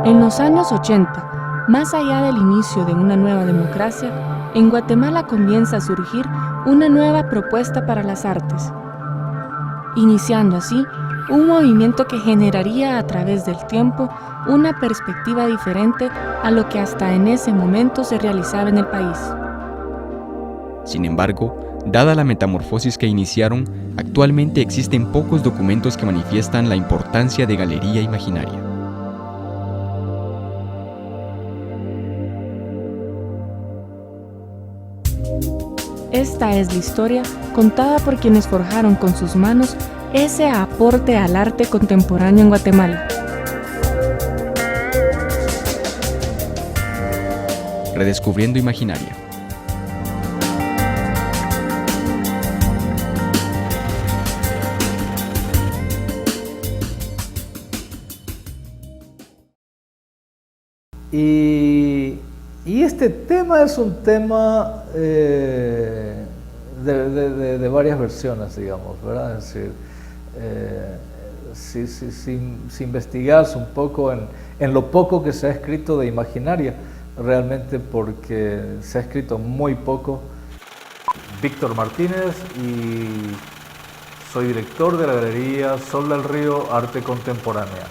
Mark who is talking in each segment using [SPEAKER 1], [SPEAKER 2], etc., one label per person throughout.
[SPEAKER 1] En los años 80, más allá del inicio de una nueva democracia, en Guatemala comienza a surgir una nueva propuesta para las artes, iniciando así un movimiento que generaría a través del tiempo una perspectiva diferente a lo que hasta en ese momento se realizaba en el país.
[SPEAKER 2] Sin embargo, dada la metamorfosis que iniciaron, actualmente existen pocos documentos que manifiestan la importancia de Galería Imaginaria.
[SPEAKER 1] Esta es la historia contada por quienes forjaron con sus manos ese aporte al arte contemporáneo en Guatemala.
[SPEAKER 2] Redescubriendo Imaginaria.
[SPEAKER 3] Y este tema es un tema de varias versiones, digamos, ¿verdad? Es decir, si investigas un poco en lo poco que se ha escrito de Imaginaria, realmente porque se ha escrito muy poco. Víctor Martínez y soy director de la Galería Sol del Río Arte Contemporánea.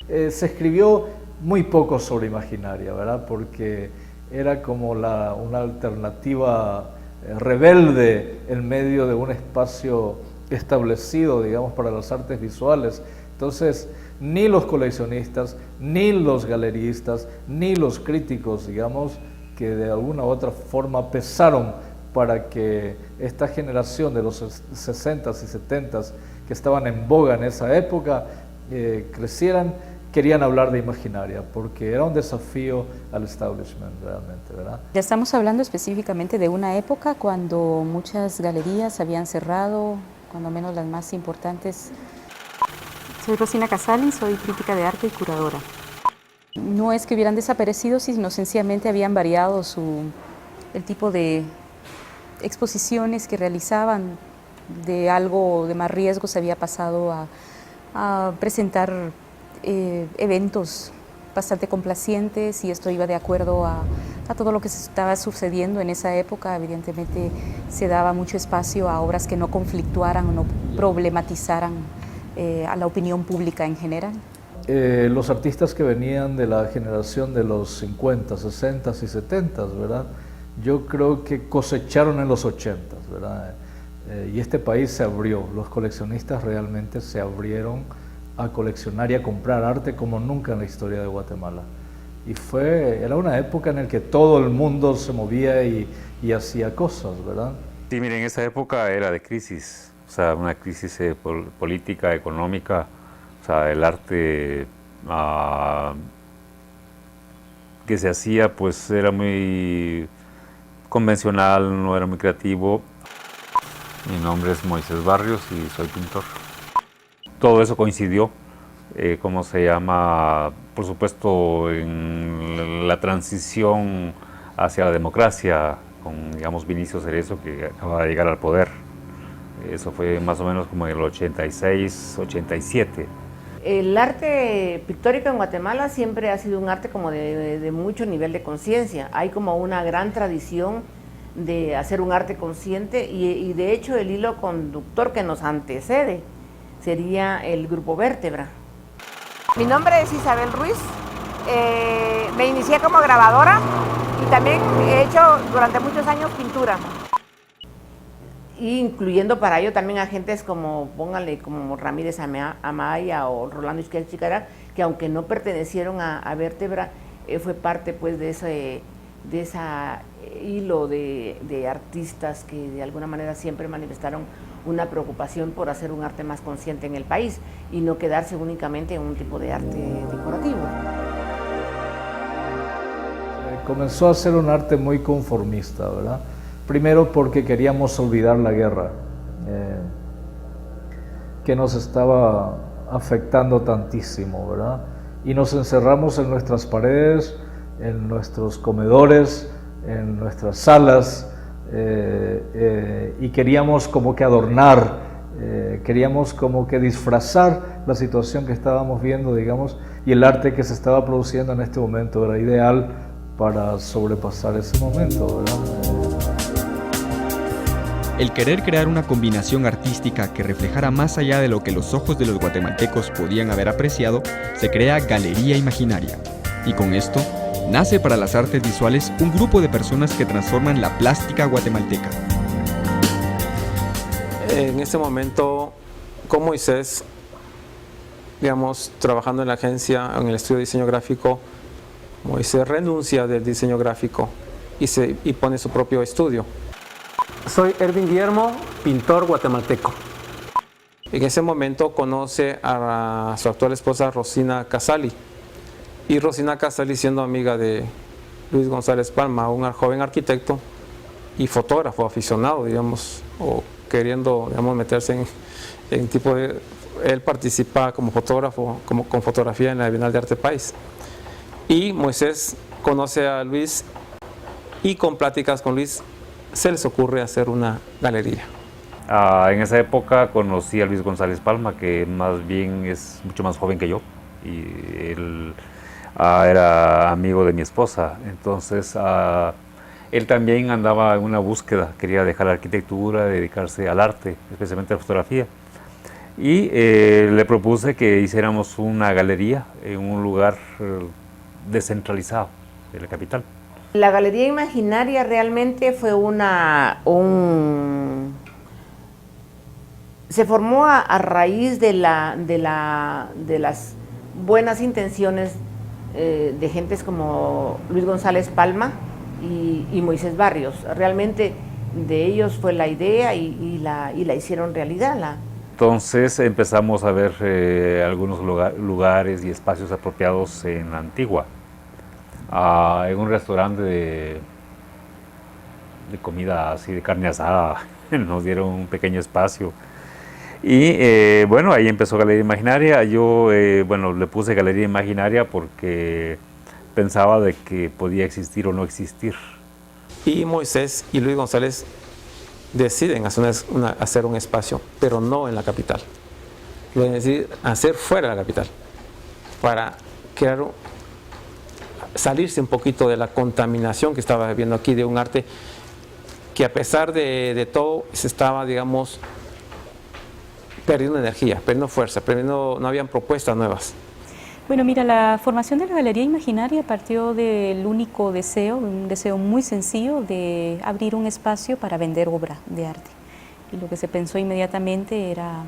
[SPEAKER 3] Se escribió muy poco sobre Imaginaria, ¿verdad? Porque era como una alternativa rebelde en medio de un espacio establecido, digamos, para las artes visuales. Entonces, ni los coleccionistas, ni los galeristas, ni los críticos, digamos, que de alguna u otra forma pesaron para que esta generación de los 60s y 70s que estaban en boga en esa época crecieran, querían hablar de Imaginaria, porque era un desafío al establishment realmente, ¿verdad?
[SPEAKER 4] Ya estamos hablando específicamente de una época cuando muchas galerías habían cerrado, cuando menos las más importantes. Soy Rosina Casali, soy crítica de arte y curadora. No es que hubieran desaparecido, sino sencillamente habían variado el tipo de exposiciones que realizaban. De algo de más riesgo se había pasado a presentar eventos bastante complacientes, y esto iba de acuerdo a todo lo que se estaba sucediendo en esa época. Evidentemente se daba mucho espacio a obras que no conflictuaran o no problematizaran a la opinión pública en general.
[SPEAKER 3] Los artistas que venían de la generación de los 50, 60 y 70, ¿verdad? Yo creo que cosecharon en los 80, ¿verdad? Y este país se abrió, los coleccionistas realmente se abrieron a coleccionar y a comprar arte como nunca en la historia de Guatemala. Y era una época en la que todo el mundo se movía y hacía cosas, ¿verdad?
[SPEAKER 5] Sí, miren, esa época era de crisis, o sea, una crisis política, económica, o sea, el arte que se hacía pues era muy convencional, no era muy creativo. Mi nombre es Moisés Barrios y soy pintor. Todo eso coincidió, ¿cómo se llama? Por supuesto, en la transición hacia la democracia, con, digamos, Vinicio Cerezo, que acaba de llegar al poder. Eso fue más o menos como en el 86, 87.
[SPEAKER 6] El arte pictórico en Guatemala siempre ha sido un arte como de mucho nivel de conciencia. Hay como una gran tradición de hacer un arte consciente y de hecho el hilo conductor que nos antecede sería el Grupo Vértebra.
[SPEAKER 7] Mi nombre es Isabel Ruiz, me inicié como grabadora y también he hecho durante muchos años pintura.
[SPEAKER 6] Y incluyendo para ello también a gentes como, póngale, como Ramírez Amaya o Rolando Izquierda, que aunque no pertenecieron a Vértebra, fue parte pues de ese hilo de artistas que de alguna manera siempre manifestaron una preocupación por hacer un arte más consciente en el país y no quedarse únicamente en un tipo de arte decorativo.
[SPEAKER 3] Comenzó a ser un arte muy conformista, ¿verdad? Primero porque queríamos olvidar la guerra, que nos estaba afectando tantísimo, ¿verdad? Y nos encerramos en nuestras paredes, en nuestros comedores, en nuestras salas, y queríamos como que adornar, queríamos como que disfrazar la situación que estábamos viendo, digamos, y el arte que se estaba produciendo en este momento era ideal para sobrepasar ese momento, ¿verdad?
[SPEAKER 2] El querer crear una combinación artística que reflejara más allá de lo que los ojos de los guatemaltecos podían haber apreciado, se crea Galería Imaginaria. Y con esto, nace para las artes visuales un grupo de personas que transforman la plástica guatemalteca.
[SPEAKER 8] En ese momento, con Moisés, digamos, trabajando en la agencia, en el estudio de diseño gráfico, Moisés renuncia del diseño gráfico y pone su propio estudio.
[SPEAKER 9] Soy Erwin Guillermo, pintor guatemalteco.
[SPEAKER 8] En ese momento conoce a su actual esposa Rosina Casali. Y Rosina Casali, siendo amiga de Luis González Palma, un joven arquitecto y fotógrafo aficionado, digamos, o queriendo, digamos, meterse en tipo de... Él participa como fotógrafo, con fotografía en la Bienal de Arte País. Y Moisés conoce a Luis y con pláticas con Luis se les ocurre hacer una galería.
[SPEAKER 5] En esa época conocí a Luis González Palma, que más bien es mucho más joven que yo, y él era amigo de mi esposa. Entonces él también andaba en una búsqueda, quería dejar la arquitectura, dedicarse al arte, especialmente a la fotografía. Y le propuse que hiciéramos una galería en un lugar descentralizado de la capital.
[SPEAKER 6] La Galería Imaginaria realmente fue se formó a raíz de las buenas intenciones de gentes como Luis González Palma y Moisés Barrios. Realmente de ellos fue la idea y la hicieron realidad.
[SPEAKER 5] Entonces empezamos a ver algunos lugares y espacios apropiados en Antigua. En un restaurante de comida así, de carne asada, nos dieron un pequeño espacio. Y bueno, ahí empezó Galería Imaginaria. Yo, bueno, le puse Galería Imaginaria porque pensaba de que podía existir o no existir.
[SPEAKER 8] Y Moisés y Luis González deciden hacer un espacio, pero no en la capital. Lo deciden hacer fuera de la capital, para crear, salirse un poquito de la contaminación que estaba viendo aquí, de un arte que a pesar de todo se estaba, digamos, perdiendo energía, perdiendo fuerza, no habían propuestas nuevas.
[SPEAKER 4] Bueno, mira, la formación de la Galería Imaginaria partió del único deseo, un deseo muy sencillo de abrir un espacio para vender obra de arte. Y lo que se pensó inmediatamente era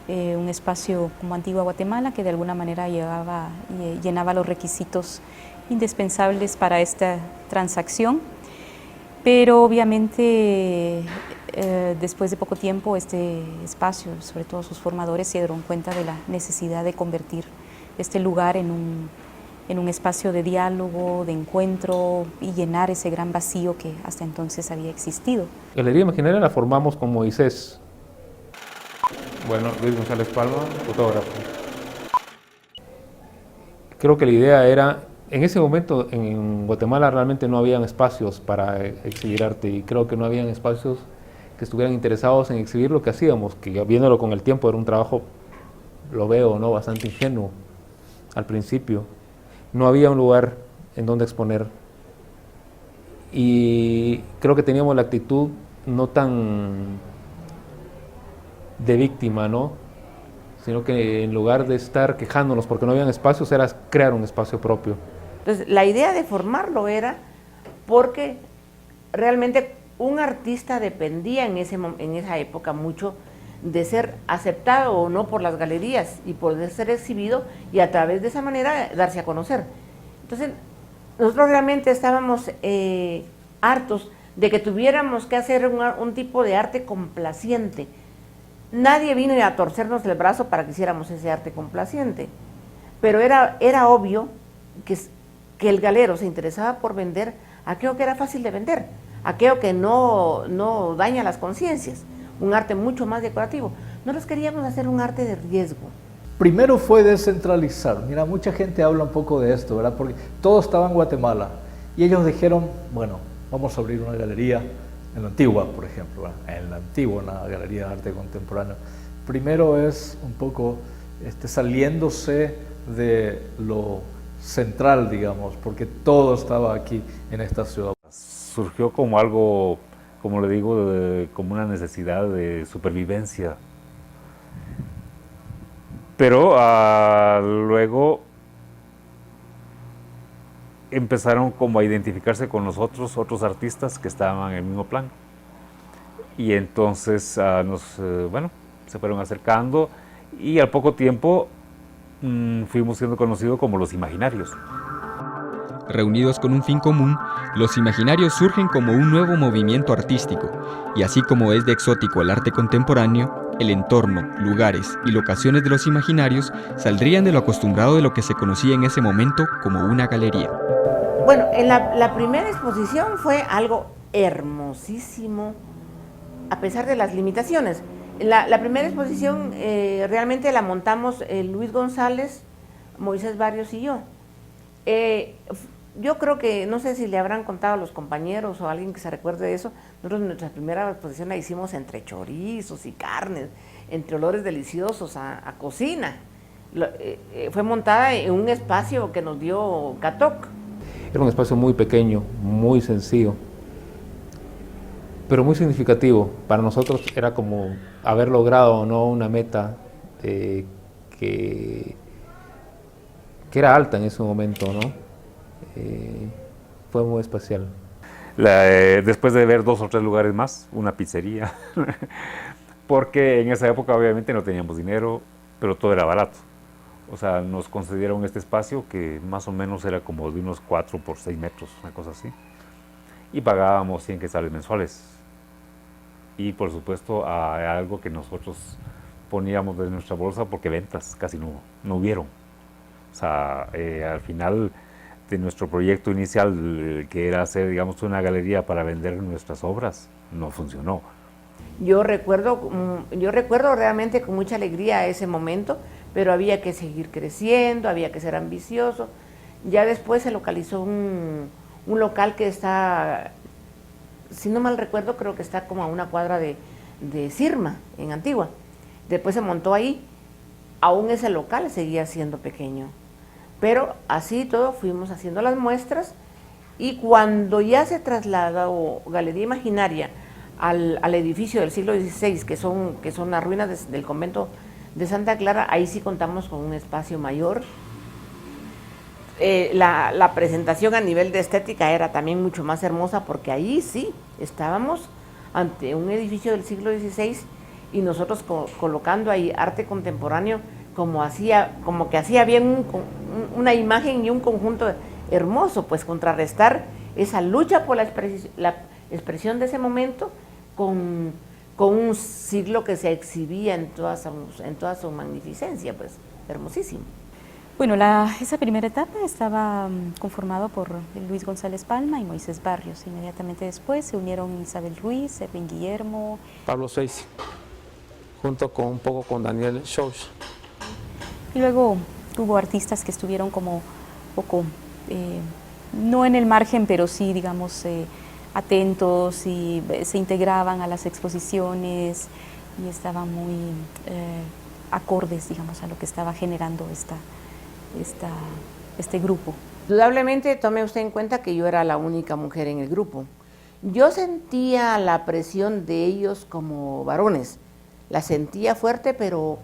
[SPEAKER 4] un espacio como Antigua Guatemala, que de alguna manera llenaba los requisitos indispensables para esta transacción. Pero obviamente después de poco tiempo este espacio, sobre todo sus formadores, se dieron cuenta de la necesidad de convertir este lugar en un espacio de diálogo, de encuentro y llenar ese gran vacío que hasta entonces había existido.
[SPEAKER 9] Galería Imaginaria la formamos con Moisés. Bueno, Luis González Palma, fotógrafo. Creo que la idea era, en ese momento en Guatemala realmente no habían espacios para exhibir arte y creo que no habían espacios que estuvieran interesados en exhibir lo que hacíamos, que viéndolo con el tiempo era un trabajo, lo veo, ¿no?, bastante ingenuo al principio. No había un lugar en donde exponer y creo que teníamos la actitud no tan de víctima, ¿no?, sino que en lugar de estar quejándonos porque no habían espacios, era crear un espacio propio.
[SPEAKER 6] Entonces, la idea de formarlo era porque realmente un artista dependía en esa época mucho de ser aceptado o no por las galerías y poder ser exhibido y a través de esa manera darse a conocer. Entonces, nosotros realmente estábamos hartos de que tuviéramos que hacer un tipo de arte complaciente. Nadie vino a torcernos el brazo para que hiciéramos ese arte complaciente, pero era obvio que el galero se interesaba por vender aquello que era fácil de vender, aquello que no daña las conciencias, un arte mucho más decorativo. Nosotros queríamos hacer un arte de riesgo.
[SPEAKER 3] Primero fue descentralizar. Mira, mucha gente habla un poco de esto, ¿verdad? Porque todo estaba en Guatemala y ellos dijeron, bueno, vamos a abrir una galería en la Antigua, por ejemplo, ¿verdad? En la Antigua, una galería de arte contemporáneo. Primero es un poco saliéndose de lo central, digamos, porque todo estaba aquí en esta ciudad.
[SPEAKER 5] Surgió como algo, como le digo, como una necesidad de supervivencia. Pero luego empezaron como a identificarse con nosotros, otros artistas que estaban en el mismo plan. Y entonces se fueron acercando y al poco tiempo fuimos siendo conocidos como los Imaginarios.
[SPEAKER 2] Reunidos con un fin común, los Imaginarios surgen como un nuevo movimiento artístico, y así como es de exótico el arte contemporáneo, el entorno, lugares y locaciones de los Imaginarios saldrían de lo acostumbrado de lo que se conocía en ese momento como una galería.
[SPEAKER 6] Bueno, en la primera exposición fue algo hermosísimo, a pesar de las limitaciones. La primera exposición realmente la montamos Luis González, Moisés Barrios y yo. Yo creo que, no sé si le habrán contado a los compañeros o a alguien que se recuerde de eso, nosotros nuestra primera exposición la hicimos entre chorizos y carnes, entre olores deliciosos a cocina. Fue montada en un espacio que nos dio Catoc.
[SPEAKER 9] Era un espacio muy pequeño, muy sencillo, pero muy significativo. Para nosotros era como haber logrado o no una meta que era alta en ese momento, ¿no? Fue muy especial.
[SPEAKER 5] Después de ver 2 o 3 lugares más, una pizzería, porque en esa época obviamente no teníamos dinero, pero todo era barato. O sea, nos concedieron este espacio que más o menos era como de unos 4 por 6 metros, una cosa así, y pagábamos 100 quetzales mensuales. Y por supuesto a algo que nosotros poníamos de nuestra bolsa, porque ventas casi no hubieron. O sea, al final de nuestro proyecto inicial, que era hacer, digamos, una galería para vender nuestras obras, no funcionó.
[SPEAKER 6] Yo recuerdo realmente con mucha alegría ese momento, pero había que seguir creciendo, había que ser ambicioso. Ya después se localizó un local que está, si no mal recuerdo, creo que está como a una cuadra de Sirma, en Antigua. Después se montó ahí, aún ese local seguía siendo pequeño. Pero así todo fuimos haciendo las muestras, y cuando ya se trasladó Galería Imaginaria al edificio del siglo XVI, que son las ruinas del convento de Santa Clara, ahí sí contamos con un espacio mayor. La presentación a nivel de estética era también mucho más hermosa, porque ahí sí estábamos ante un edificio del siglo XVI y nosotros colocando ahí arte contemporáneo como que hacía bien una imagen y un conjunto hermoso, pues contrarrestar esa lucha por la expresión de ese momento con un siglo que se exhibía en toda su magnificencia, pues hermosísimo.
[SPEAKER 4] Bueno, esa primera etapa estaba conformado por Luis González Palma y Moisés Barrios. Inmediatamente después se unieron Isabel Ruiz, Erwin Guillermo,
[SPEAKER 8] Pablo Swayze, junto con un poco con Daniel Schauch.
[SPEAKER 4] Y luego hubo artistas que estuvieron como poco, no en el margen, pero sí, digamos, atentos, y se integraban a las exposiciones y estaban muy acordes, digamos, a lo que estaba generando este grupo.
[SPEAKER 6] Indudablemente, tome usted en cuenta que yo era la única mujer en el grupo. Yo sentía la presión de ellos como varones, la sentía fuerte, pero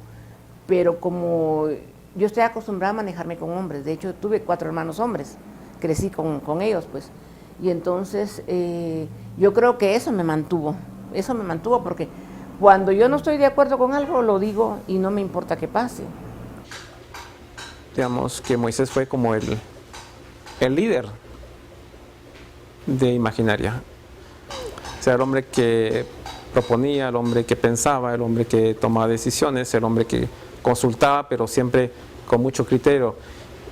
[SPEAKER 6] como yo estoy acostumbrada a manejarme con hombres. De hecho, tuve 4 hermanos hombres, crecí con ellos, pues. Y entonces yo creo que eso me mantuvo porque cuando yo no estoy de acuerdo con algo, lo digo y no me importa que pase.
[SPEAKER 8] Digamos que Moisés fue como el líder de Imaginaria. O sea, el hombre que proponía, el hombre que pensaba, el hombre que tomaba decisiones, el hombre que consultaba, pero siempre con mucho criterio.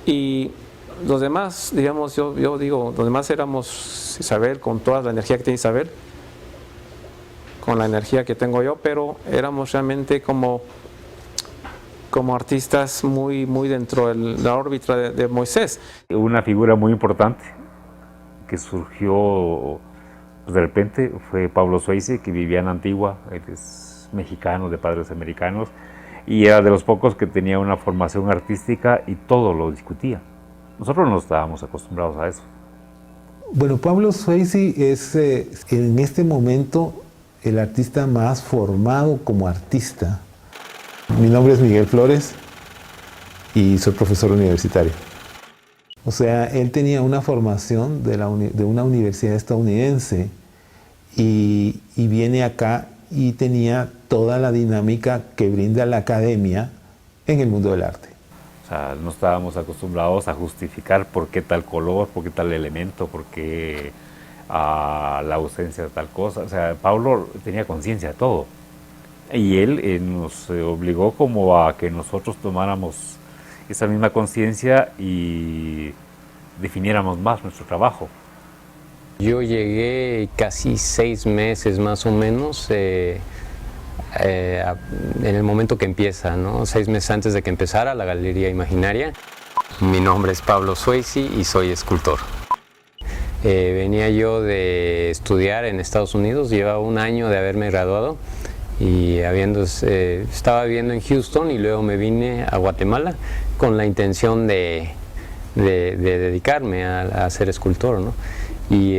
[SPEAKER 8] Y los demás, digamos, yo digo, los demás éramos Isabel, con toda la energía que tiene Isabel, con la energía que tengo yo, pero éramos realmente como artistas muy dentro de la órbita de Moisés.
[SPEAKER 5] Una figura muy importante que surgió pues, de repente fue Pablo Swayze, que vivía en Antigua. Él es mexicano, de padres americanos. y era de los pocos que tenía una formación artística y todo lo discutía. Nosotros no estábamos acostumbrados a eso.
[SPEAKER 10] Bueno, Pablo Swayze es en este momento el artista más formado como artista. Mi nombre es Miguel Flores y soy profesor universitario. O sea, él tenía una formación de una universidad estadounidense y viene acá y tenía toda la dinámica que brinda la academia en el mundo del arte.
[SPEAKER 5] O sea, no estábamos acostumbrados a justificar por qué tal color, por qué tal elemento, por qué la ausencia de tal cosa. O sea, Pablo tenía conciencia de todo. Y él nos obligó como a que nosotros tomáramos esa misma conciencia y definiéramos más nuestro trabajo.
[SPEAKER 11] Yo llegué casi 6 meses más o menos en el momento que empieza, ¿no? 6 meses antes de que empezara la Galería Imaginaria. Mi nombre es Pablo Swayze y soy escultor. Venía yo de estudiar en Estados Unidos, llevaba 1 año de haberme graduado y estaba viviendo en Houston y luego me vine a Guatemala con la intención de dedicarme a ser escultor, ¿no? Y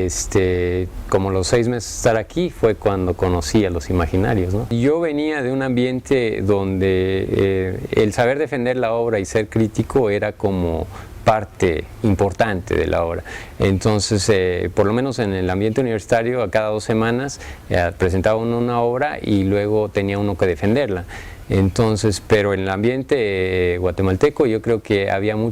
[SPEAKER 11] como los 6 meses de estar aquí fue cuando conocí a los Imaginarios, ¿no? Yo venía de un ambiente donde el saber defender la obra y ser crítico era como parte importante de la obra. Entonces, por lo menos en el ambiente universitario, a cada 2 semanas presentaba uno una obra y luego tenía uno que defenderla. Entonces, pero en el ambiente guatemalteco yo creo que había muy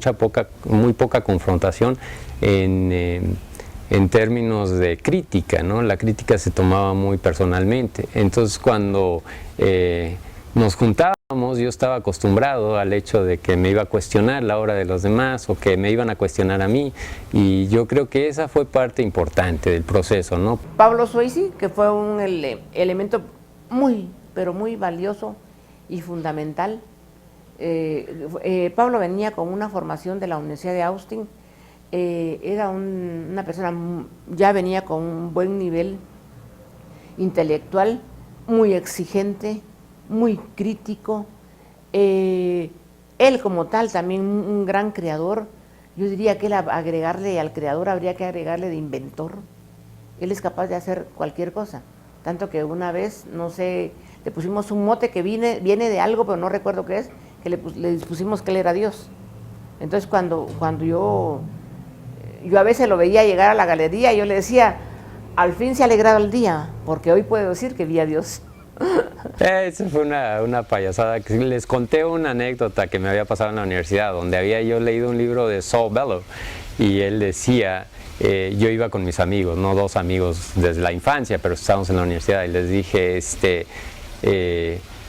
[SPEAKER 11] poca confrontación en términos de crítica, ¿no? La crítica se tomaba muy personalmente. Entonces, cuando nos juntábamos, yo estaba acostumbrado al hecho de que me iba a cuestionar la obra de los demás o que me iban a cuestionar a mí, y yo creo que esa fue parte importante del proceso, ¿no?
[SPEAKER 6] Pablo Swayze, que fue un elemento muy, pero muy valioso y fundamental. Pablo venía con una formación de la Universidad de Austin. Era una persona, ya venía con un buen nivel intelectual, muy exigente, muy crítico. Él como tal también un gran creador. Yo diría que al creador habría que agregarle de inventor. Él es capaz de hacer cualquier cosa, tanto que una vez, no sé, le pusimos un mote que viene de algo, pero no recuerdo qué es, que le pusimos que él era Dios. Entonces cuando yo a veces lo veía llegar a la galería y yo le decía, al fin se ha alegrado el día, porque hoy puedo decir que vi a Dios.
[SPEAKER 11] Esa fue una payasada. Les conté una anécdota que me había pasado en la universidad, donde había yo leído un libro de Saul Bellow, y él decía, yo iba con mis amigos, no 2 amigos desde la infancia, pero estábamos en la universidad, y les dije,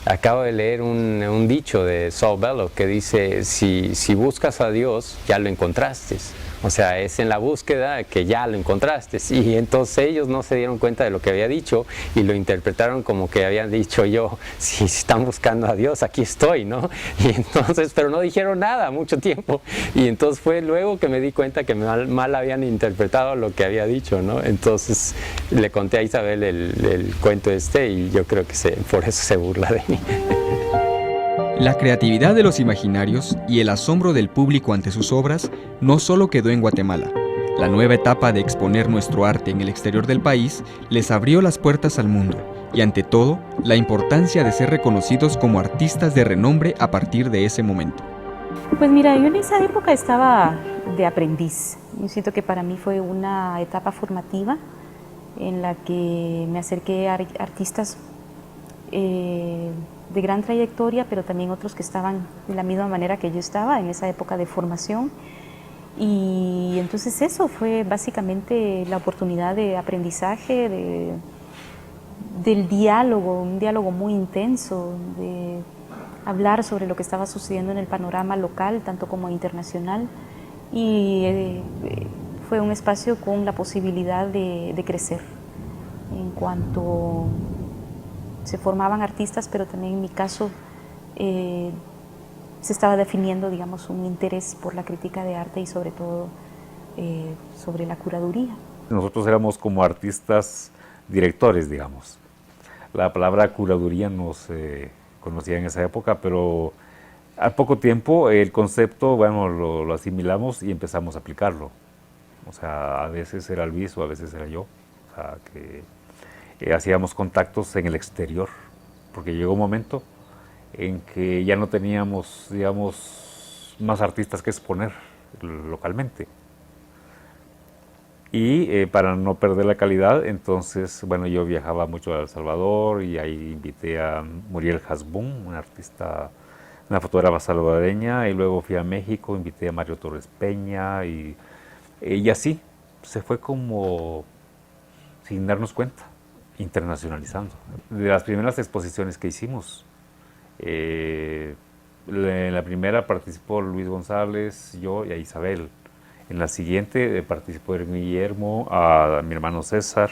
[SPEAKER 11] acabo de leer un dicho de Saul Bellow que dice, si buscas a Dios, ya lo encontraste. O sea, es en la búsqueda que ya lo encontraste. Y entonces ellos no se dieron cuenta de lo que había dicho y lo interpretaron como que habían dicho yo, si están buscando a Dios, aquí estoy, ¿no? Y entonces, pero no dijeron nada mucho tiempo. Y entonces fue luego que me di cuenta que mal habían interpretado lo que había dicho, ¿no? Entonces le conté a Isabel el cuento y yo creo que por eso se burla de mí.
[SPEAKER 2] La creatividad de los Imaginarios y el asombro del público ante sus obras no solo quedó en Guatemala. La nueva etapa de exponer nuestro arte en el exterior del país les abrió las puertas al mundo y, ante todo, la importancia de ser reconocidos como artistas de renombre a partir de ese momento.
[SPEAKER 4] Pues mira, yo en esa época estaba de aprendiz. Yo siento que para mí fue una etapa formativa en la que me acerqué a artistas de gran trayectoria, pero también otros que estaban de la misma manera que yo estaba en esa época de formación. Y entonces eso fue básicamente la oportunidad de aprendizaje, del diálogo, un diálogo muy intenso, de hablar sobre lo que estaba sucediendo en el panorama local, tanto como internacional. Y fue un espacio con la posibilidad de crecer en cuanto se formaban artistas, pero también en mi caso se estaba definiendo, digamos, un interés por la crítica de arte y sobre todo sobre la curaduría.
[SPEAKER 5] Nosotros éramos como artistas directores, digamos. La palabra curaduría nos conocía en esa época, pero al poco tiempo el concepto, bueno, lo asimilamos y empezamos a aplicarlo. O sea, a veces era Luis o a veces era yo. O sea, que hacíamos contactos en el exterior, porque llegó un momento en que ya no teníamos, digamos, más artistas que exponer localmente. Y para no perder la calidad, entonces, bueno, yo viajaba mucho a El Salvador y ahí invité a Muriel Hasbún, una artista, una fotógrafa salvadoreña, y luego fui a México, invité a Mario Torres Peña y así se fue como, sin darnos cuenta, internacionalizando. De las primeras exposiciones que hicimos, en la primera participó Luis González, yo y a Isabel. En la siguiente participó Guillermo, a mi hermano César,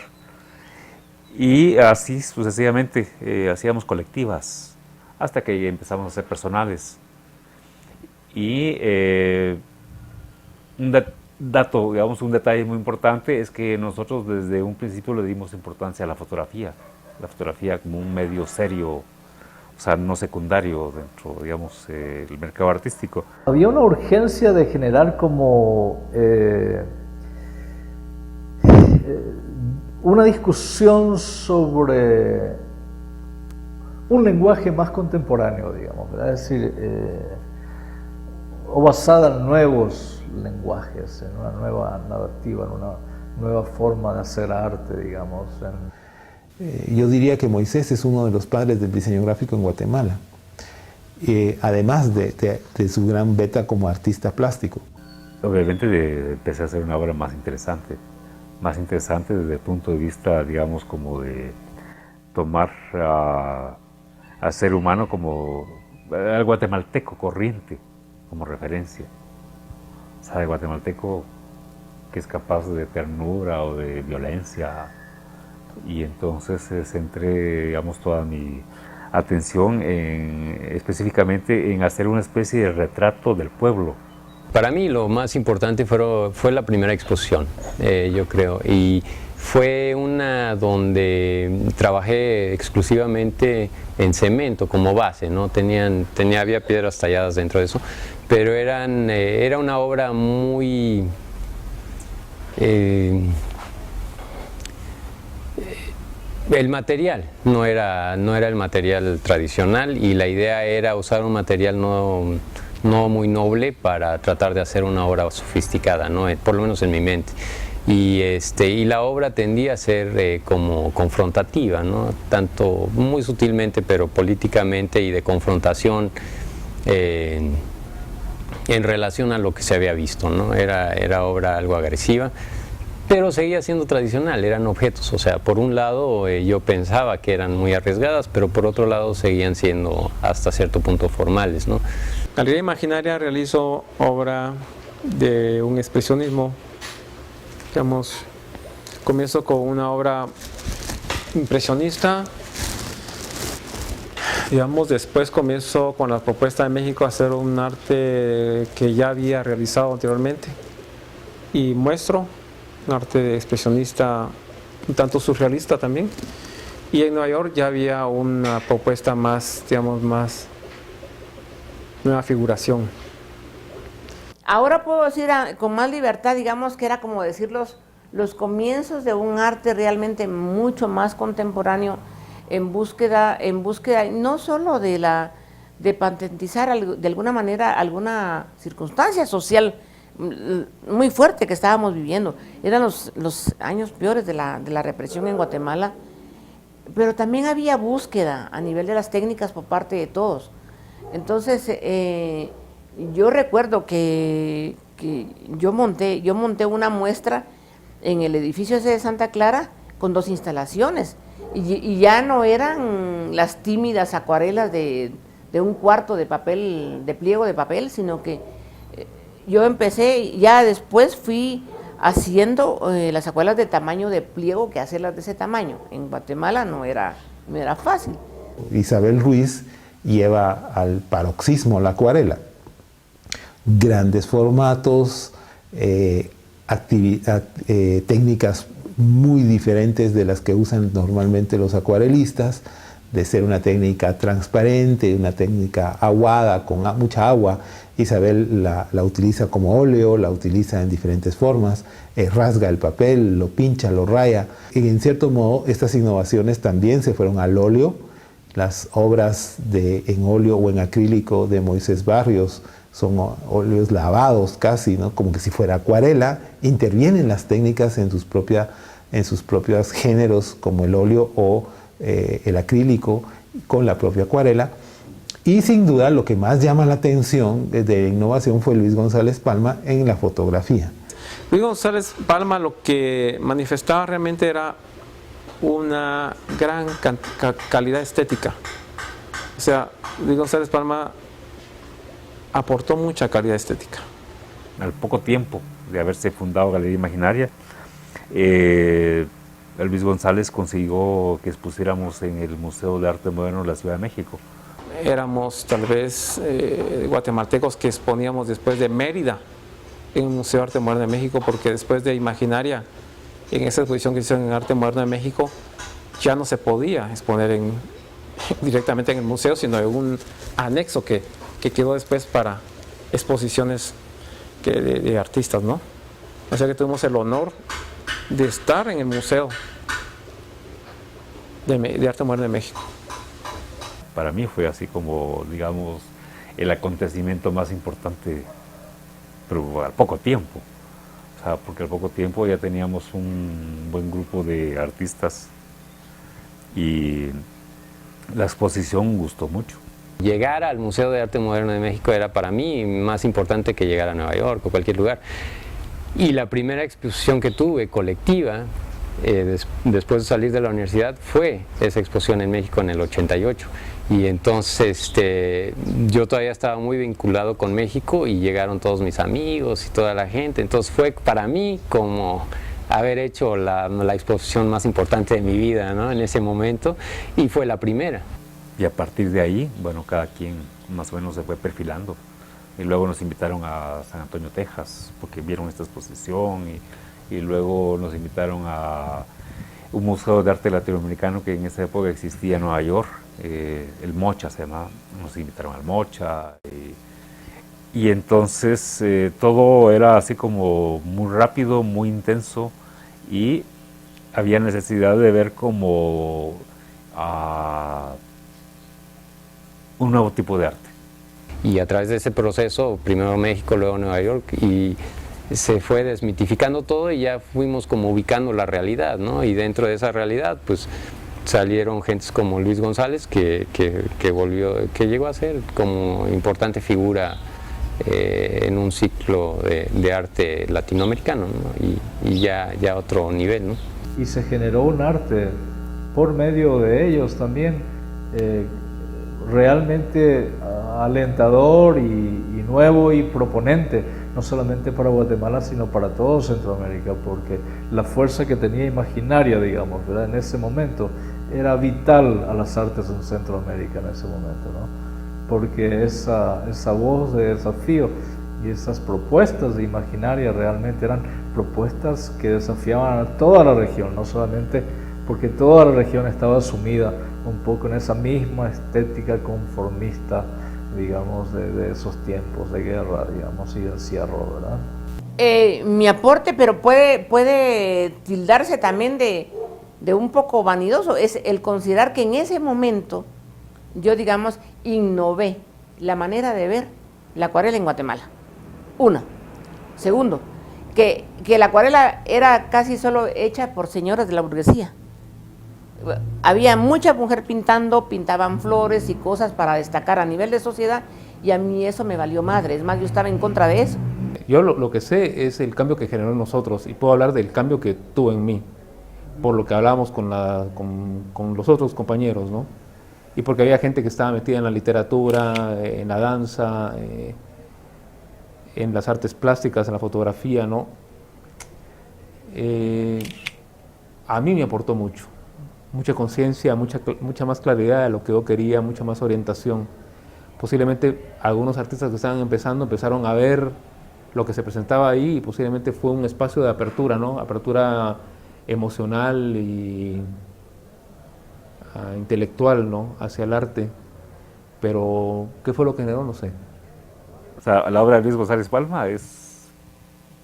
[SPEAKER 5] y así sucesivamente hacíamos colectivas, hasta que empezamos a hacer personales. Y un dato, digamos, un detalle muy importante es que nosotros desde un principio le dimos importancia a la fotografía como un medio serio, o sea, no secundario dentro, digamos, el mercado artístico.
[SPEAKER 3] Había una urgencia de generar como una discusión sobre un lenguaje más contemporáneo, digamos, ¿verdad? Es decir, o basada en nuevos lenguajes, en una nueva narrativa, en una nueva forma de hacer arte, digamos.
[SPEAKER 10] Yo diría que Moisés es uno de los padres del diseño gráfico en Guatemala, además de su gran beta como artista plástico.
[SPEAKER 5] Obviamente empecé a hacer una obra más interesante desde el punto de vista, digamos, como de tomar al ser humano como al guatemalteco corriente, como referencia. O sea, el guatemalteco que es capaz de ternura o de violencia. Y entonces centré, digamos, toda mi atención específicamente en hacer una especie de retrato del pueblo.
[SPEAKER 11] Para mí lo más importante fue la primera exposición, yo creo, y fue una donde trabajé exclusivamente en cemento como base, ¿no? Había piedras talladas dentro de eso, pero era una obra muy... el material no era el material tradicional y la idea era usar un material no muy noble para tratar de hacer una obra sofisticada, ¿no? Por lo menos en mi mente. Y la obra tendía a ser como confrontativa, ¿no? Tanto muy sutilmente, pero políticamente y de confrontación en relación a lo que se había visto, ¿no? Era obra algo agresiva, pero seguía siendo tradicional, eran objetos. O sea, por un lado yo pensaba que eran muy arriesgadas, pero por otro lado seguían siendo hasta cierto punto formales, ¿no?
[SPEAKER 8] Galería Imaginaria realizó obra de un expresionismo. Digamos, comienzo con una obra impresionista. Digamos, después comienzo con la propuesta de México a hacer un arte que ya había realizado anteriormente y muestro un arte expresionista un tanto surrealista también. Y en Nueva York ya había una propuesta más, digamos, más nueva figuración.
[SPEAKER 6] Ahora puedo decir con más libertad, digamos, que era como decir los comienzos de un arte realmente mucho más contemporáneo, en búsqueda no solo de patentizar de alguna manera alguna circunstancia social muy fuerte que estábamos viviendo. Eran los años peores de la represión en Guatemala, pero también había búsqueda a nivel de las técnicas por parte de todos. Entonces, yo recuerdo que yo monté una muestra en el edificio ese de Santa Clara con 2 instalaciones y ya no eran las tímidas acuarelas de un cuarto de papel, de pliego de papel, sino que yo empecé, ya después fui haciendo las acuarelas de tamaño de pliego, que hacerlas de ese tamaño. En Guatemala no era fácil.
[SPEAKER 10] Isabel Ruiz lleva al paroxismo la acuarela. Grandes formatos, técnicas muy diferentes de las que usan normalmente los acuarelistas, de ser una técnica transparente, una técnica aguada, con mucha agua. Isabel la utiliza como óleo, la utiliza en diferentes formas, rasga el papel, lo pincha, lo raya. Y en cierto modo estas innovaciones también se fueron al óleo. Las obras en óleo o en acrílico de Moisés Barrios son óleos lavados casi, ¿no? Como que si fuera acuarela. Intervienen las técnicas en sus propios géneros como el óleo o el acrílico con la propia acuarela. Y sin duda lo que más llama la atención de innovación fue Luis González Palma en la fotografía.
[SPEAKER 8] Luis González Palma lo que manifestaba realmente era una gran calidad estética. O sea, Luis González Palma aportó mucha calidad estética.
[SPEAKER 5] Al poco tiempo de haberse fundado Galería Imaginaria, Luis González consiguió que expusiéramos en el Museo de Arte Moderno de la Ciudad de México.
[SPEAKER 8] Éramos tal vez guatemaltecos que exponíamos después de Mérida en el Museo de Arte Moderno de México, porque después de Imaginaria, en esa exposición que hicieron en Arte Moderno de México, ya no se podía exponer directamente en el museo, sino en un anexo que quedó después para exposiciones de artistas, ¿no? O sea que tuvimos el honor de estar en el Museo de Arte Moderno de México.
[SPEAKER 5] Para mí fue así como, digamos, el acontecimiento más importante, pero al poco tiempo. O sea, porque al poco tiempo ya teníamos un buen grupo de artistas y la exposición gustó mucho.
[SPEAKER 11] Llegar al Museo de Arte Moderno de México era para mí más importante que llegar a Nueva York o cualquier lugar. Y la primera exposición que tuve colectiva, después de salir de la universidad, fue esa exposición en México en el 88. Y entonces yo todavía estaba muy vinculado con México y llegaron todos mis amigos y toda la gente. Entonces fue para mí como haber hecho la exposición más importante de mi vida, ¿no? En ese momento, y fue la primera.
[SPEAKER 5] Y a partir de ahí, bueno, cada quien más o menos se fue perfilando. Y luego nos invitaron a San Antonio, Texas, porque vieron esta exposición, y luego nos invitaron a un museo de arte latinoamericano que en esa época existía en Nueva York, el Mocha se llamaba, nos invitaron al Mocha, y entonces todo era así como muy rápido, muy intenso, y había necesidad de ver como un nuevo tipo de arte.
[SPEAKER 11] Y a través de ese proceso, primero México, luego Nueva York, y se fue desmitificando todo y ya fuimos como ubicando la realidad, ¿no? Y dentro de esa realidad, pues salieron gentes como Luis González, que llegó a ser como importante figura en un ciclo de arte latinoamericano, ¿no? Y ya otro nivel, ¿no?
[SPEAKER 3] Y se generó un arte por medio de ellos también, realmente alentador y nuevo y proponente, no solamente para Guatemala, sino para todo Centroamérica, porque la fuerza que tenía Imaginaria, digamos, ¿verdad? En ese momento, era vital a las artes en Centroamérica en ese momento, ¿no? Porque esa voz de desafío y esas propuestas de Imaginaria realmente eran propuestas que desafiaban a toda la región, no solamente porque toda la región estaba sumida un poco en esa misma estética conformista, digamos, de esos tiempos de guerra, digamos, y de encierro, ¿verdad?
[SPEAKER 6] Mi aporte, pero puede tildarse también de un poco vanidoso, es el considerar que en ese momento yo, digamos, innové la manera de ver la acuarela en Guatemala. Uno. Segundo, que la acuarela era casi solo hecha por señoras de la burguesía. Había mucha mujer pintando, pintaban flores y cosas para destacar a nivel de sociedad, y a mí eso me valió madre. Es más, yo estaba en contra de eso.
[SPEAKER 9] Yo lo que sé es el cambio que generó en nosotros, y puedo hablar del cambio que tuvo en mí, por lo que hablábamos con los otros compañeros, ¿no? Y porque había gente que estaba metida en la literatura, en la danza, en las artes plásticas, en la fotografía, ¿no? A mí me aportó mucho. Mucha conciencia, mucha más claridad de lo que yo quería, mucha más orientación. Posiblemente algunos artistas que estaban empezando empezaron a ver lo que se presentaba ahí, y posiblemente fue un espacio de apertura, ¿no? Apertura emocional y intelectual, ¿no?, hacia el arte, pero ¿qué fue lo que generó? No sé.
[SPEAKER 5] O sea, la obra de Luis González Palma es,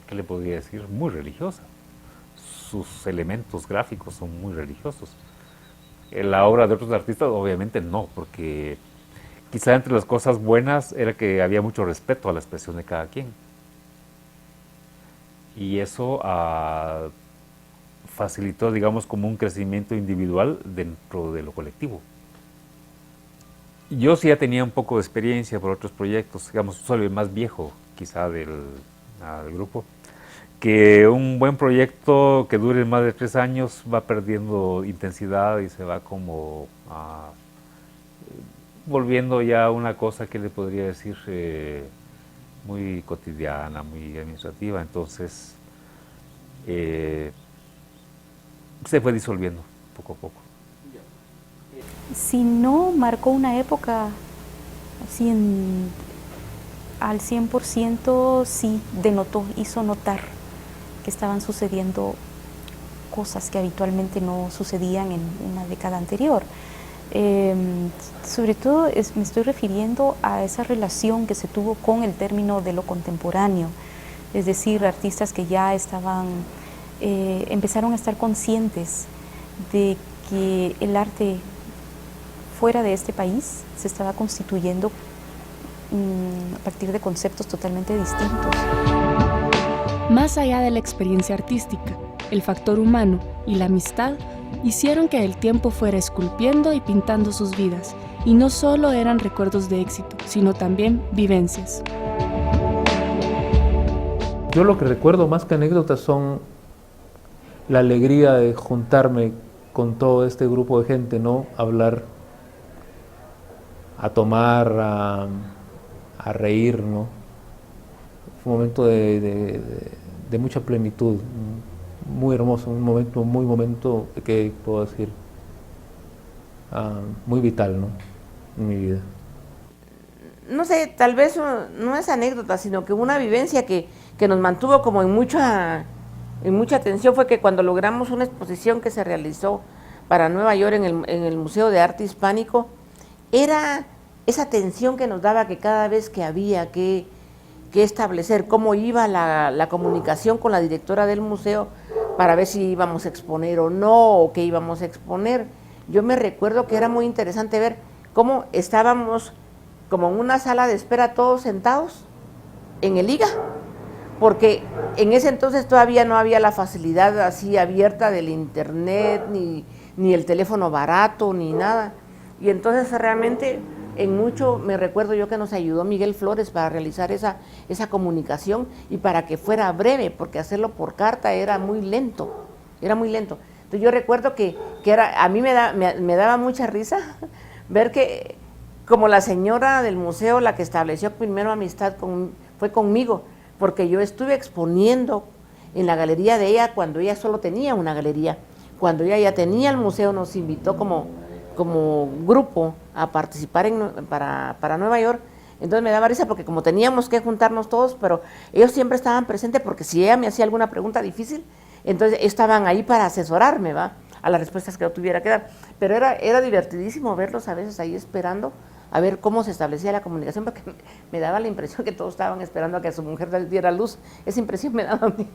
[SPEAKER 5] ¿qué le podría decir?, muy religiosa. Sus elementos gráficos son muy religiosos. La obra de otros artistas obviamente no, porque quizá entre las cosas buenas era que había mucho respeto a la expresión de cada quien. Y eso facilitó, digamos, como un crecimiento individual dentro de lo colectivo. Yo sí ya tenía un poco de experiencia por otros proyectos, digamos, soy el más viejo quizá del grupo, que un buen proyecto que dure más de 3 años va perdiendo intensidad y se va como volviendo ya una cosa que le podría decir muy cotidiana, muy administrativa, entonces se fue disolviendo poco a poco.
[SPEAKER 4] Si no marcó una época así al 100%, sí denotó, hizo notar que estaban sucediendo cosas que habitualmente no sucedían en una década anterior. Sobre todo me estoy refiriendo a esa relación que se tuvo con el término de lo contemporáneo, es decir, artistas que ya estaban, empezaron a estar conscientes de que el arte fuera de este país se estaba constituyendo a partir de conceptos totalmente distintos.
[SPEAKER 1] Más allá de la experiencia artística, el factor humano y la amistad hicieron que el tiempo fuera esculpiendo y pintando sus vidas, y no solo eran recuerdos de éxito, sino también vivencias.
[SPEAKER 9] Yo lo que recuerdo más que anécdotas son la alegría de juntarme con todo este grupo de gente, ¿no? Hablar, a tomar, a reír, ¿no? Fue un momento de mucha plenitud, muy hermoso, un momento que puedo decir, muy vital, ¿no?, en mi vida.
[SPEAKER 6] No sé, tal vez no es anécdota, sino que una vivencia que nos mantuvo como en mucha atención fue que cuando logramos una exposición que se realizó para Nueva York en el Museo de Arte Hispánico, era esa tensión que nos daba que cada vez que había que establecer cómo iba la comunicación con la directora del museo para ver si íbamos a exponer o no, o qué íbamos a exponer. Yo me recuerdo que era muy interesante ver cómo estábamos como en una sala de espera todos sentados en el IGA, porque en ese entonces todavía no había la facilidad así abierta del internet, ni el teléfono barato, ni nada. Y entonces realmente en mucho me recuerdo yo que nos ayudó Miguel Flores para realizar esa comunicación y para que fuera breve, porque hacerlo por carta era muy lento, Entonces yo recuerdo que a mí me daba mucha risa ver que como la señora del museo, la que estableció primero amistad fue conmigo, porque yo estuve exponiendo en la galería de ella cuando ella solo tenía una galería. Cuando ella ya tenía el museo, nos invitó como grupo a participar para Nueva York. Entonces me daba risa porque como teníamos que juntarnos todos, pero ellos siempre estaban presentes porque si ella me hacía alguna pregunta difícil, entonces estaban ahí para asesorarme, ¿va?, a las respuestas que yo tuviera que dar. Pero era divertidísimo verlos a veces ahí esperando a ver cómo se establecía la comunicación, porque me daba la impresión que todos estaban esperando a que su mujer diera luz. Esa impresión me daba a mí.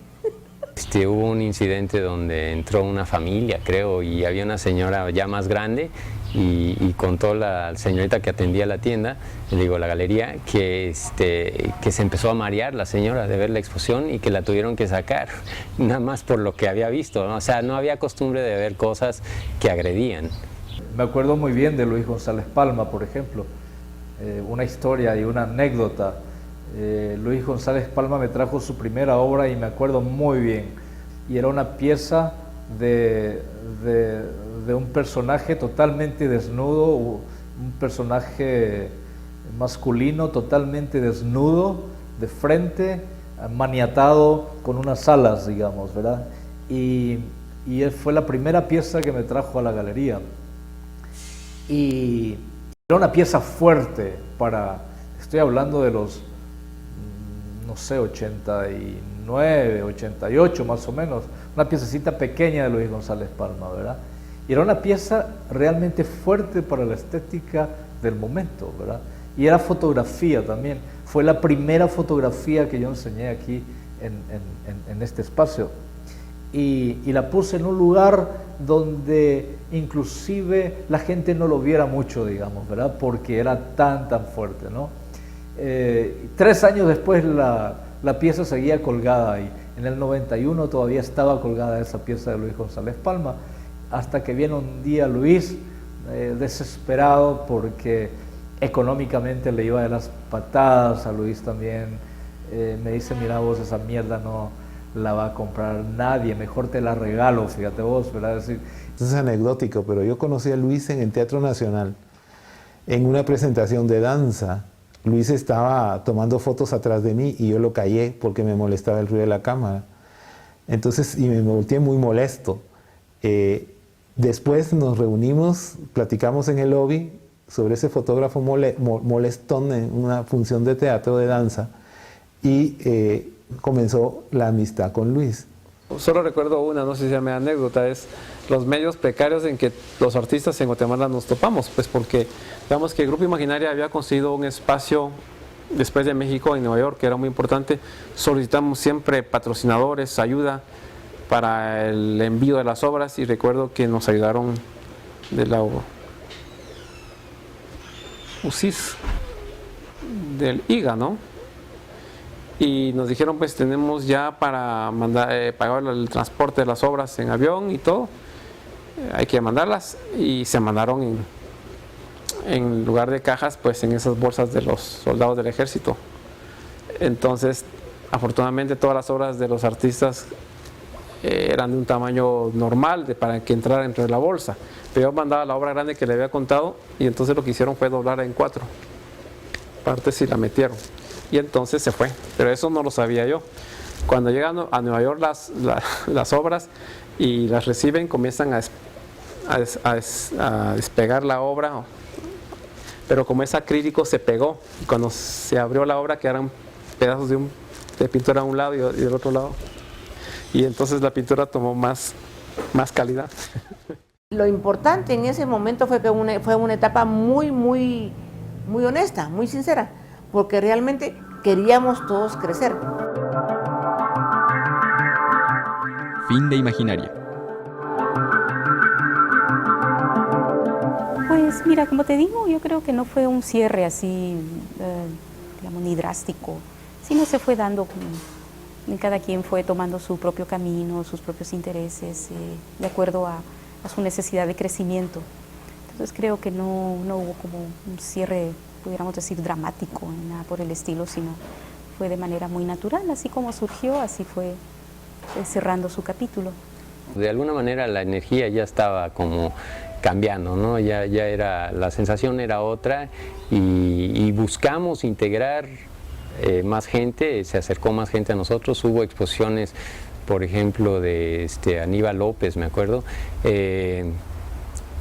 [SPEAKER 11] Hubo un incidente donde entró una familia, creo, y había una señora ya más grande y contó la señorita que atendía la tienda, le digo, la galería, que se empezó a marear la señora de ver la exposición y que la tuvieron que sacar, nada más por lo que había visto, ¿no? O sea, no había costumbre de ver cosas que agredían.
[SPEAKER 3] Me acuerdo muy bien de Luis González Palma, por ejemplo, una historia y una anécdota. Luis González Palma me trajo su primera obra y me acuerdo muy bien, y era una pieza de un personaje totalmente desnudo, un personaje masculino totalmente desnudo, de frente, maniatado, con unas alas, digamos, ¿verdad? Y fue la primera pieza que me trajo a la galería. Y era una pieza fuerte estoy hablando de los, no sé, 89, 88 más o menos, una piececita pequeña de Luis González Palma, ¿verdad? Y era una pieza realmente fuerte para la estética del momento, ¿verdad? Y era fotografía también. Fue la primera fotografía que yo enseñé aquí en este espacio. Y la puse en un lugar donde inclusive la gente no lo viera mucho, digamos, ¿verdad? Porque era tan fuerte, ¿no? 3 años después la pieza seguía colgada ahí. En el 91 todavía estaba colgada esa pieza de Luis González Palma, hasta que viene un día Luis desesperado porque económicamente le iba de las patadas a Luis también. Me dice, mira vos, esa mierda no la va a comprar nadie, mejor te la regalo, fíjate vos, ¿verdad? Es decir,
[SPEAKER 10] es anecdótico, pero yo conocí a Luis en el Teatro Nacional, en una presentación de danza. Luis estaba tomando fotos atrás de mí y yo lo callé porque me molestaba el ruido de la cámara. Entonces, y me volteé muy molesto. Después nos reunimos, platicamos en el lobby sobre ese fotógrafo molestón en una función de teatro de danza y comenzó la amistad con Luis.
[SPEAKER 8] Solo recuerdo una, no sé si se llama anécdota, es los medios precarios en que los artistas en Guatemala nos topamos, pues porque digamos que el Grupo Imaginaria había conseguido un espacio después de México en Nueva York, que era muy importante. Solicitamos siempre patrocinadores, ayuda para el envío de las obras, y recuerdo que nos ayudaron de la UCIS, del IGA, ¿no? Y nos dijeron, pues tenemos ya para mandar, pagar el transporte de las obras en avión y todo, hay que mandarlas, y se mandaron en lugar de cajas, pues en esas bolsas de los soldados del ejército. Entonces, afortunadamente todas las obras de los artistas eran de un tamaño normal para que entrara dentro de la bolsa, pero yo mandaba la obra grande que le había contado, y entonces lo que hicieron fue doblar en 4 partes y la metieron. Y entonces se fue, pero eso no lo sabía yo. Cuando llegan a Nueva York las obras y las reciben, comienzan a despegar la obra, pero como es acrílico se pegó, y cuando se abrió la obra quedaron pedazos de pintura a un lado y del otro lado, y entonces la pintura tomó más calidad.
[SPEAKER 6] Lo importante en ese momento fue que fue una etapa muy honesta, muy sincera, porque realmente queríamos todos crecer.
[SPEAKER 2] Fin de Imaginaria.
[SPEAKER 4] Pues mira, como te digo, yo creo que no fue un cierre así, digamos, ni drástico, sino se fue dando, cada quien fue tomando su propio camino, sus propios intereses, de acuerdo a su necesidad de crecimiento. Entonces creo que no hubo como un cierre, pudiéramos decir, dramático, nada por el estilo, sino fue de manera muy natural, así como surgió, así fue cerrando su capítulo.
[SPEAKER 11] De alguna manera la energía ya estaba como cambiando, ¿no? Ya era, la sensación era otra, y buscamos integrar más gente, se acercó más gente a nosotros, hubo exposiciones, por ejemplo, de Aníbal López, me acuerdo,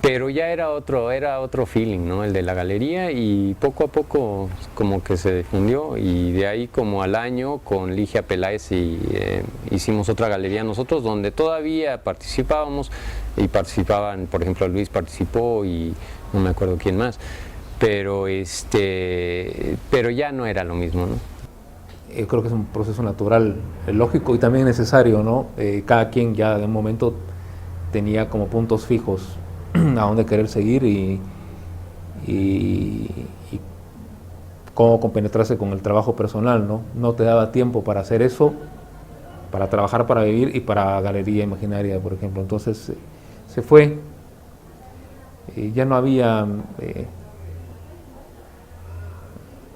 [SPEAKER 11] pero ya era otro feeling, ¿no? El de la galería, y poco a poco como que se difundió, y de ahí como al año con Ligia Peláez hicimos otra galería nosotros donde todavía participábamos, y participaban, por ejemplo, Luis participó y no me acuerdo quién más, pero ya no era lo mismo, ¿no?
[SPEAKER 9] Yo creo que es un proceso natural, lógico y también necesario, ¿no? Cada quien ya de un momento tenía como puntos fijos a dónde querer seguir y cómo compenetrarse con el trabajo personal, ¿no? No te daba tiempo para hacer eso, para trabajar, para vivir y para Galería Imaginaria, por ejemplo. Entonces se fue, ya no había,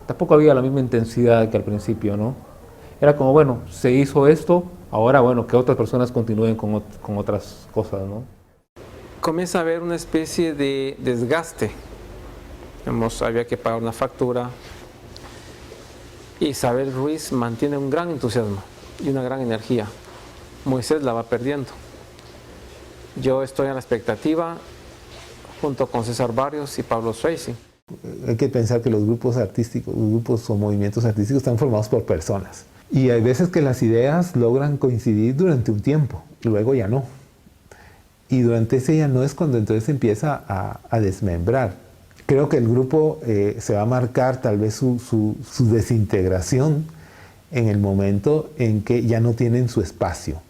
[SPEAKER 9] tampoco había la misma intensidad que al principio, ¿no? Era como, bueno, se hizo esto, ahora, bueno, que otras personas continúen con otras cosas, ¿no?
[SPEAKER 8] Comienza a haber una especie de desgaste. Había que pagar una factura. Isabel Ruiz mantiene un gran entusiasmo y una gran energía. Moisés la va perdiendo. Yo estoy en la expectativa, junto con César Barrios y Pablo Swayze.
[SPEAKER 10] Hay que pensar que los grupos artísticos, grupos o movimientos artísticos están formados por personas. Y hay veces que las ideas logran coincidir durante un tiempo, luego ya no. y durante ese ya no es cuando entonces empieza a desmembrar. Creo que el grupo se va a marcar tal vez su desintegración en el momento en que ya no tienen su espacio.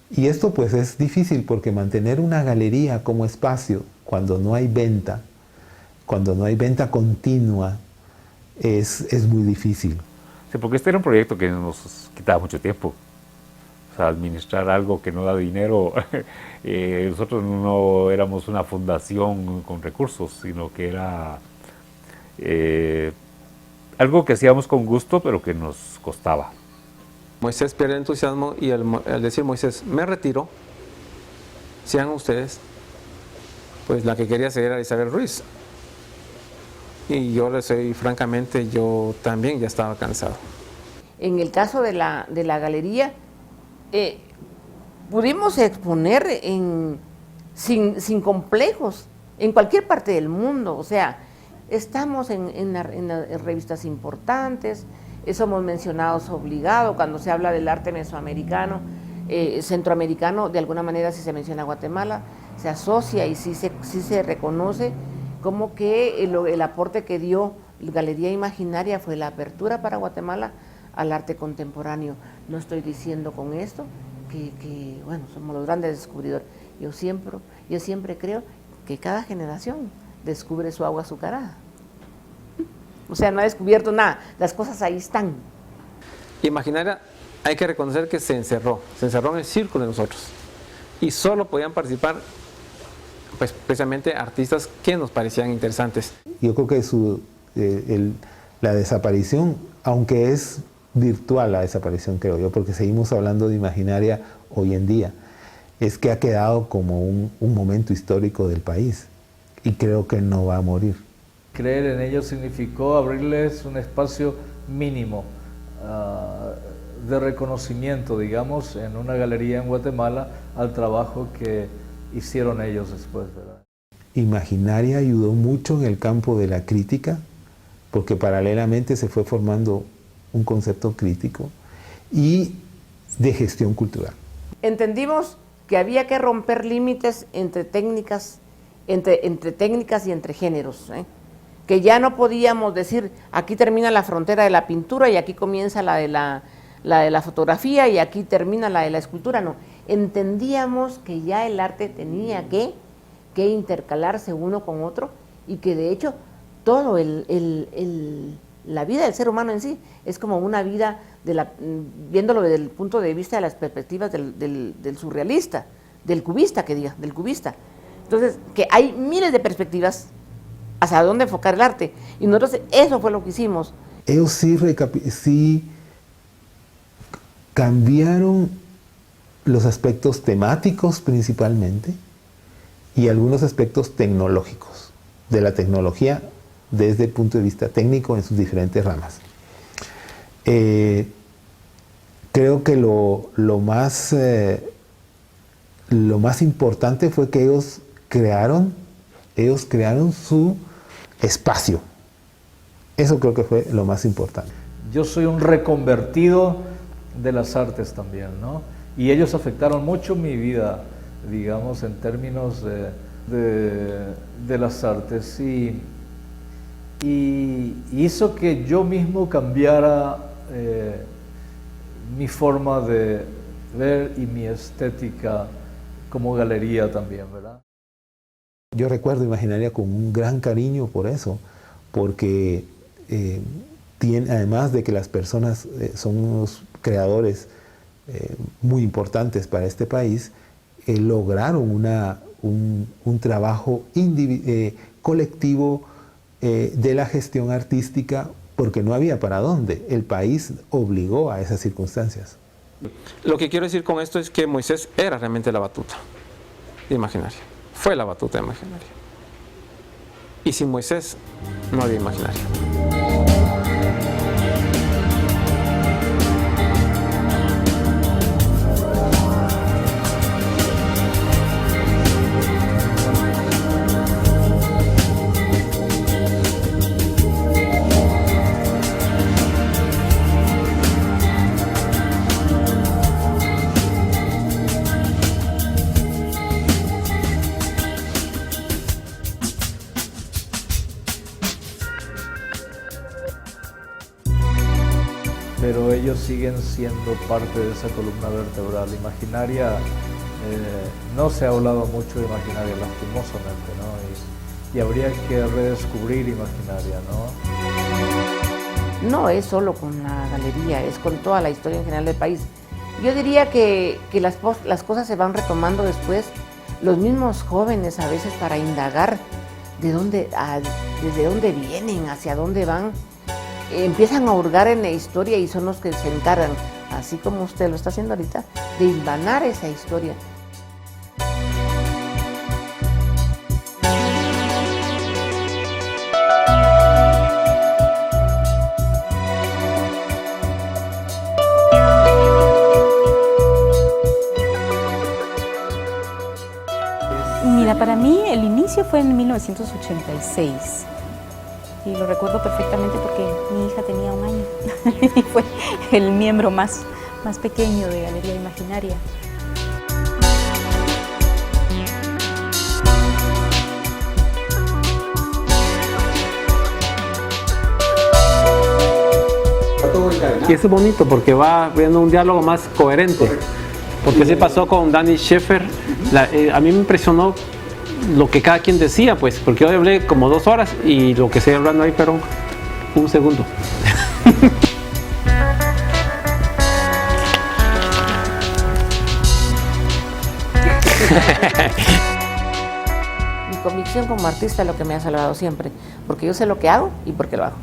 [SPEAKER 10] Y esto pues es difícil porque mantener una galería como espacio cuando no hay venta continua, es muy difícil.
[SPEAKER 5] Sí, porque este era un proyecto que nos quitaba mucho tiempo. O sea, administrar algo que no da dinero. Nosotros no éramos una fundación con recursos, sino que era algo que hacíamos con gusto, pero que nos costaba.
[SPEAKER 8] Moisés pierde el entusiasmo y al decir Moisés, me retiro, sean ustedes, pues la que quería seguir era Isabel Ruiz. Y yo le soy, francamente, yo también ya estaba cansado.
[SPEAKER 6] En el caso de la galería, pudimos exponer sin complejos en cualquier parte del mundo. O sea, estamos en revistas importantes, somos mencionados obligados cuando se habla del arte mesoamericano, centroamericano. De alguna manera, si se menciona Guatemala, se asocia y sí se reconoce como que el aporte que dio Galería Imaginaria fue la apertura para Guatemala al arte contemporáneo. No estoy diciendo con esto que bueno, somos los grandes descubridores. Yo siempre creo que cada generación descubre su agua azucarada. O sea, no ha descubierto nada, las cosas ahí están.
[SPEAKER 8] Imaginaria, hay que reconocer que se encerró en el círculo de nosotros. Y solo podían participar pues precisamente artistas que nos parecían interesantes.
[SPEAKER 10] Yo creo que la desaparición, aunque es virtual la desaparición, creo yo, porque seguimos hablando de Imaginaria hoy en día, es que ha quedado como un momento histórico del país y creo que no va a morir.
[SPEAKER 3] Creer en ellos significó abrirles un espacio mínimo de reconocimiento, digamos, en una galería en Guatemala al trabajo que hicieron ellos después, ¿verdad?
[SPEAKER 10] Imaginaria ayudó mucho en el campo de la crítica, porque paralelamente se fue formando un concepto crítico y de gestión cultural.
[SPEAKER 6] Entendimos que había que romper límites entre técnicas, entre técnicas y entre géneros, que ya no podíamos decir aquí termina la frontera de la pintura y aquí comienza la de la fotografía y aquí termina la de la escultura. No, entendíamos que ya el arte tenía que intercalarse uno con otro y que de hecho todo la vida del ser humano en sí es como una vida viéndolo desde el punto de vista de las perspectivas del surrealista, del cubista, del cubista. Entonces, que hay miles de perspectivas hacia dónde enfocar el arte. Y nosotros eso fue lo que hicimos.
[SPEAKER 10] Ellos sí cambiaron los aspectos temáticos principalmente y algunos aspectos tecnológicos de la tecnología desde el punto de vista técnico en sus diferentes ramas. Creo que lo más importante fue que ellos crearon su espacio. Eso creo que fue lo más importante.
[SPEAKER 3] Yo soy un reconvertido de las artes también, ¿no? Y ellos afectaron mucho mi vida, digamos, en términos de las artes. Y hizo que yo mismo cambiara mi forma de ver y mi estética como galería también, ¿verdad?
[SPEAKER 10] Yo recuerdo Imaginaria con un gran cariño por eso, porque además de que las personas son unos creadores muy importantes para este país, lograron un trabajo colectivo de la gestión artística, porque no había para dónde. El país obligó a esas circunstancias.
[SPEAKER 8] Lo que quiero decir con esto es que Moisés era realmente la batuta de Imaginaria. Fue la batuta de Imaginaria. Y sin Moisés no había Imaginaria.
[SPEAKER 3] siguen siendo parte de esa columna vertebral. Imaginaria, no se ha hablado mucho de Imaginaria, lastimosamente, ¿no? Y habría que redescubrir Imaginaria, ¿no?
[SPEAKER 6] No es solo con la galería, es con toda la historia en general del país. Yo diría que las cosas se van retomando después, los mismos jóvenes a veces para indagar desde dónde vienen, hacia dónde van, empiezan a hurgar en la historia y son los que se encargan, así como usted lo está haciendo ahorita, de hilvanar esa historia.
[SPEAKER 4] Mira, para mí el inicio fue en 1986 y lo recuerdo perfectamente porque mi hija tenía 1 año y fue el miembro más pequeño de Galería Imaginaria.
[SPEAKER 8] Y eso es bonito porque va viendo un diálogo más coherente. Porque así pasó con Danny Sheffer. A mí me impresionó lo que cada quien decía, pues, porque yo hablé como 2 horas y lo que estoy hablando ahí, pero 1 segundo.
[SPEAKER 6] Mi convicción como artista es lo que me ha salvado siempre, porque yo sé lo que hago y porque lo hago.